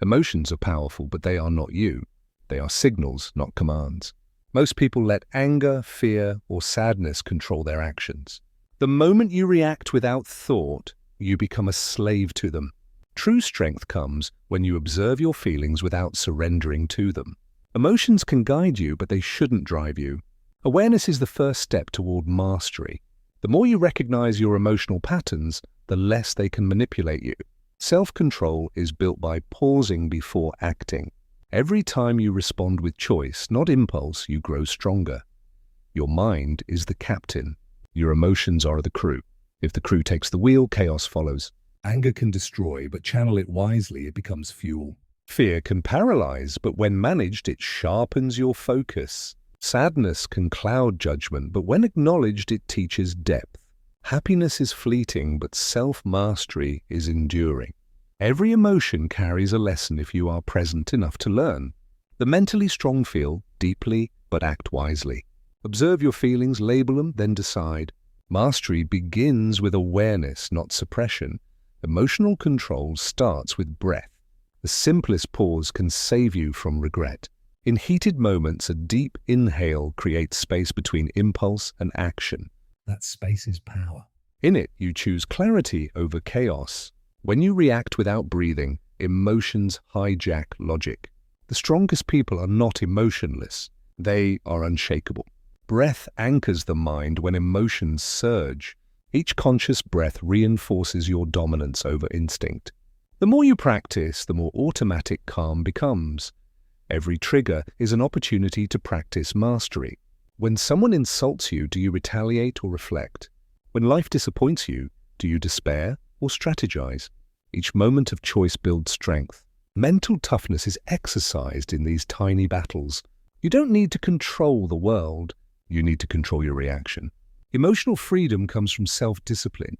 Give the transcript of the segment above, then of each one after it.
Emotions are powerful, but they are not you. They are signals, not commands. Most people let anger, fear, or sadness control their actions. The moment you react without thought, you become a slave to them. True strength comes when you observe your feelings without surrendering to them. Emotions can guide you, but they shouldn't drive you. Awareness is the first step toward mastery. The more you recognize your emotional patterns, the less they can manipulate you. Self-control is built by pausing before acting. Every time you respond with choice, not impulse, you grow stronger. Your mind is the captain. Your emotions are the crew. If the crew takes the wheel, chaos follows. Anger can destroy, but channel it wisely, it becomes fuel. Fear can paralyze, but when managed, it sharpens your focus. Sadness can cloud judgment, but when acknowledged, it teaches depth. Happiness is fleeting, but self-mastery is enduring. Every emotion carries a lesson if you are present enough to learn. The mentally strong feel deeply, but act wisely. Observe your feelings, label them, then decide. Mastery begins with awareness, not suppression. Emotional control starts with breath. The simplest pause can save you from regret. In heated moments, a deep inhale creates space between impulse and action. That space is power. In it, you choose clarity over chaos. When you react without breathing, emotions hijack logic. The strongest people are not emotionless. They are unshakable. Breath anchors the mind when emotions surge. Each conscious breath reinforces your dominance over instinct. The more you practice, the more automatic calm becomes. Every trigger is an opportunity to practice mastery. When someone insults you, do you retaliate or reflect? When life disappoints you, do you despair or strategize? Each moment of choice builds strength. Mental toughness is exercised in these tiny battles. You don't need to control the world. You need to control your reaction. Emotional freedom comes from self-discipline.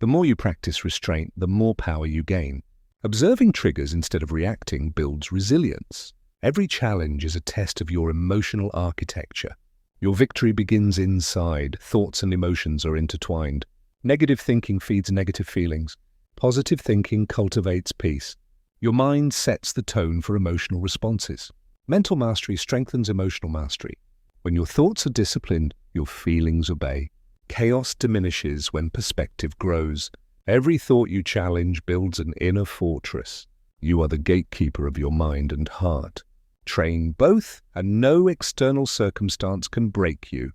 The more you practice restraint, the more power you gain. Observing triggers instead of reacting builds resilience. Every challenge is a test of your emotional architecture. Your victory begins inside. Thoughts and emotions are intertwined. Negative thinking feeds negative feelings. Positive thinking cultivates peace. Your mind sets the tone for emotional responses. Mental mastery strengthens emotional mastery. When your thoughts are disciplined, your feelings obey. Chaos diminishes when perspective grows. Every thought you challenge builds an inner fortress. You are the gatekeeper of your mind and heart. Train both, and no external circumstance can break you.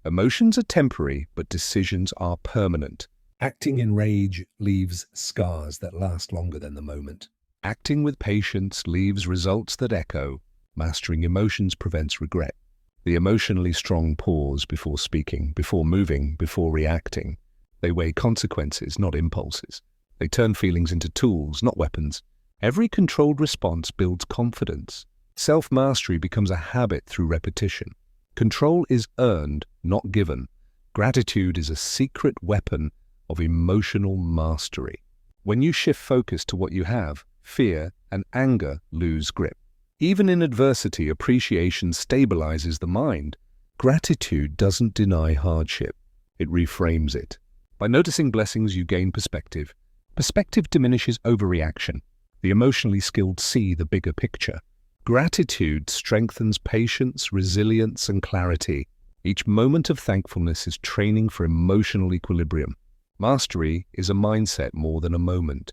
Emotions are temporary, but decisions are permanent. Acting in rage leaves scars that last longer than the moment. Acting with patience leaves results that echo. Mastering emotions prevents regret. The emotionally strong pause before speaking, before moving, before reacting. They weigh consequences, not impulses. They turn feelings into tools, not weapons. Every controlled response builds confidence. Self-mastery becomes a habit through repetition. Control is earned, not given. Gratitude is a secret weapon of emotional mastery. When you shift focus to what you have, fear and anger lose grip. Even in adversity, appreciation stabilizes the mind. Gratitude doesn't deny hardship. It reframes it. By noticing blessings, you gain perspective. Perspective diminishes overreaction. The emotionally skilled see the bigger picture. Gratitude strengthens patience, resilience, and clarity. Each moment of thankfulness is training for emotional equilibrium. Mastery is a mindset more than a moment.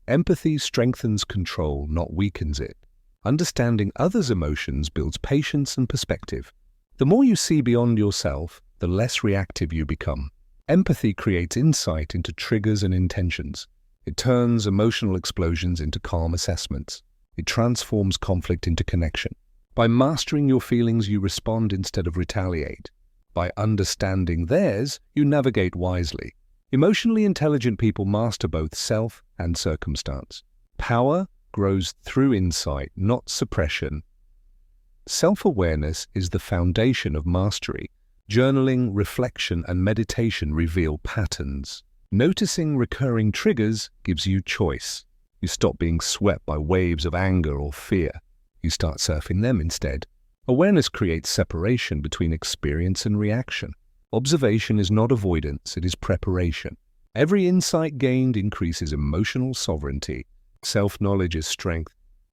Empathy strengthens control, not weakens it. Understanding others' emotions builds patience and perspective. The more you see beyond yourself, the less reactive you become. Empathy creates insight into triggers and intentions. It turns emotional explosions into calm assessments. It transforms conflict into connection. By mastering your feelings, you respond instead of retaliate. By understanding theirs, you navigate wisely. Emotionally intelligent people master both self and circumstance. Power grows through insight, not suppression. Self-awareness is the foundation of mastery. Journaling, reflection, and meditation reveal patterns. Noticing recurring triggers gives you choice. You stop being swept by waves of anger or fear. You start surfing them instead. Awareness creates separation between experience and reaction. Observation is not avoidance, it is preparation. Every insight gained increases emotional sovereignty. Self-knowledge is strength.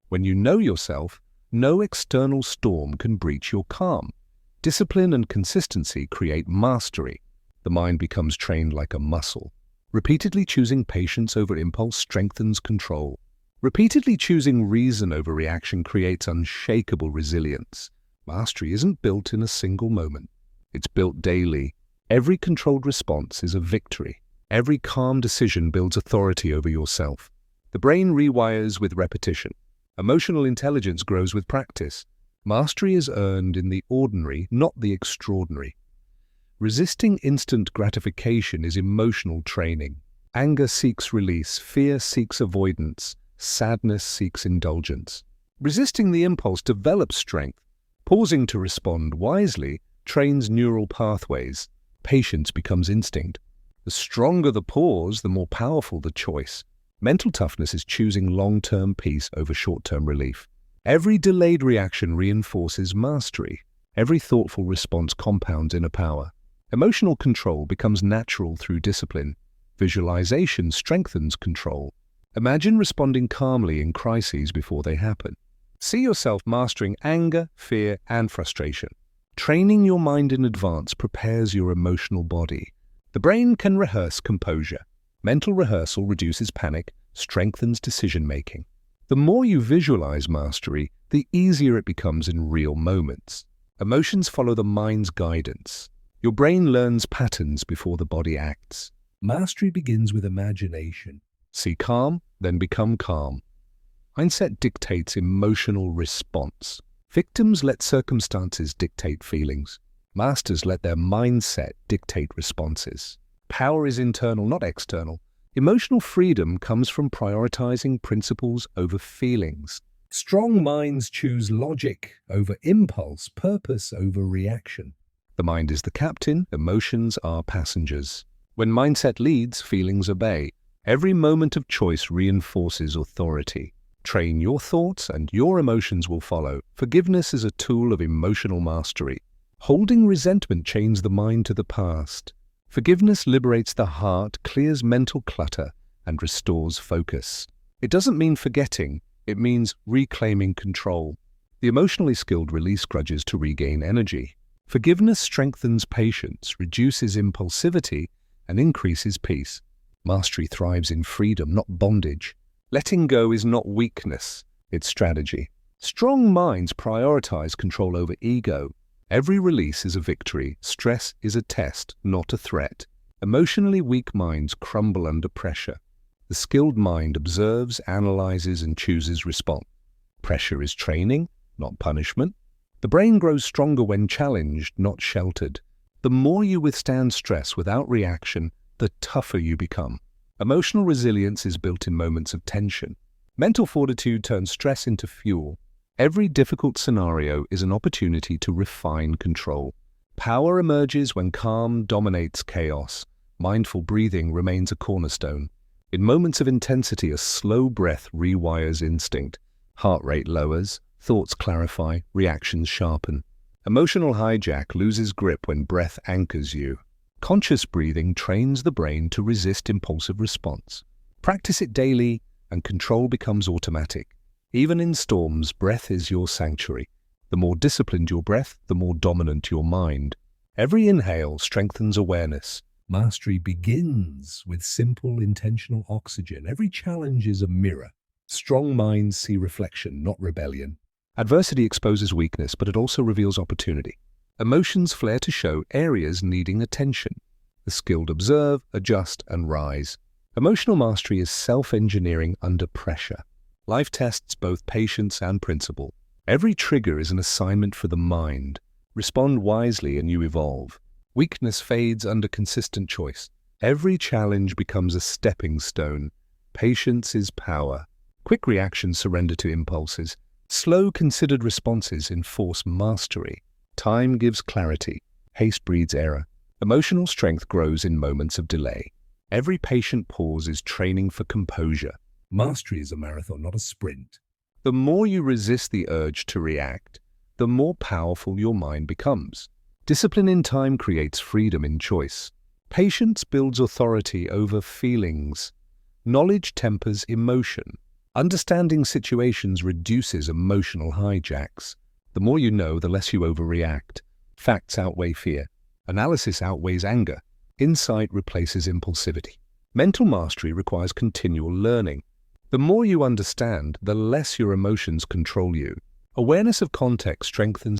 When you know yourself, no external storm can breach your calm. Discipline and consistency create mastery. The mind becomes trained like a muscle. Repeatedly choosing patience over impulse strengthens control. Repeatedly choosing reason over reaction creates unshakable resilience. Mastery isn't built in a single moment. It's built daily. Every controlled response is a victory. Every calm decision builds authority over yourself. The brain rewires with repetition. Emotional intelligence grows with practice. Mastery is earned in the ordinary, not the extraordinary. Resisting instant gratification is emotional training. Anger seeks release, fear seeks avoidance, sadness seeks indulgence. Resisting the impulse develops strength. Pausing to respond wisely trains neural pathways. Patience becomes instinct. The stronger the pause, the more powerful the choice. Mental toughness is choosing long-term peace over short-term relief. Every delayed reaction reinforces mastery. Every thoughtful response compounds inner power. Emotional control becomes natural through discipline. Visualization strengthens control. Imagine responding calmly in crises before they happen. See yourself mastering anger, fear, and frustration. Training your mind in advance prepares your emotional body. The brain can rehearse composure. Mental rehearsal reduces panic, strengthens decision-making. The more you visualize mastery, the easier it becomes in real moments. Emotions follow the mind's guidance. Your brain learns patterns before the body acts. Mastery begins with imagination. See calm, then become calm. Mindset dictates emotional response. Victims let circumstances dictate feelings. Masters let their mindset dictate responses. Power is internal, not external. Emotional freedom comes from prioritizing principles over feelings. Strong minds choose logic over impulse, purpose over reaction. The mind is the captain, emotions are passengers. When mindset leads, feelings obey. Every moment of choice reinforces authority. Train your thoughts and your emotions will follow. Forgiveness is a tool of emotional mastery. Holding resentment chains the mind to the past. Forgiveness liberates the heart, clears mental clutter, and restores focus. It doesn't mean forgetting, it means reclaiming control. The emotionally skilled release grudges to regain energy. Forgiveness strengthens patience, reduces impulsivity, and increases peace. Mastery thrives in freedom, not bondage. Letting go is not weakness, it's strategy. Strong minds prioritize control over ego. Every release is a victory. Stress is a test, not a threat. Emotionally weak minds crumble under pressure. The skilled mind observes, analyzes, and chooses response. Pressure is training, not punishment. The brain grows stronger when challenged, not sheltered. The more you withstand stress without reaction, the tougher you become. Emotional resilience is built in moments of tension. Mental fortitude turns stress into fuel. Every difficult scenario is an opportunity to refine control. Power emerges when calm dominates chaos. Mindful breathing remains a cornerstone. In moments of intensity, a slow breath rewires instinct. Heart rate lowers, thoughts clarify, reactions sharpen. Emotional hijack loses grip when breath anchors you. Conscious breathing trains the brain to resist impulsive response. Practice it daily, and control becomes automatic. Even in storms, breath is your sanctuary. The more disciplined your breath, the more dominant your mind. Every inhale strengthens awareness. Mastery begins with simple, intentional oxygen. Every challenge is a mirror. Strong minds see reflection, not rebellion. Adversity exposes weakness, but it also reveals opportunity. Emotions flare to show areas needing attention. The skilled observe, adjust, and rise. Emotional mastery is self-engineering under pressure. Life tests both patience and principle. Every trigger is an assignment for the mind. Respond wisely and you evolve. Weakness fades under consistent choice. Every challenge becomes a stepping stone. Patience is power. Quick reactions surrender to impulses. Slow, considered responses enforce mastery. Time gives clarity. Haste breeds error. Emotional strength grows in moments of delay. Every patient pause is training for composure. Mastery is a marathon, not a sprint. The more you resist the urge to react, the more powerful your mind becomes. Discipline in time creates freedom in choice. Patience builds authority over feelings. Knowledge tempers emotion. Understanding situations reduces emotional hijacks. The more you know, the less you overreact. Facts outweigh fear. Analysis outweighs anger. Insight replaces impulsivity. Mental mastery requires continual learning. The more you understand, the less your emotions control you. Awareness of context strengthens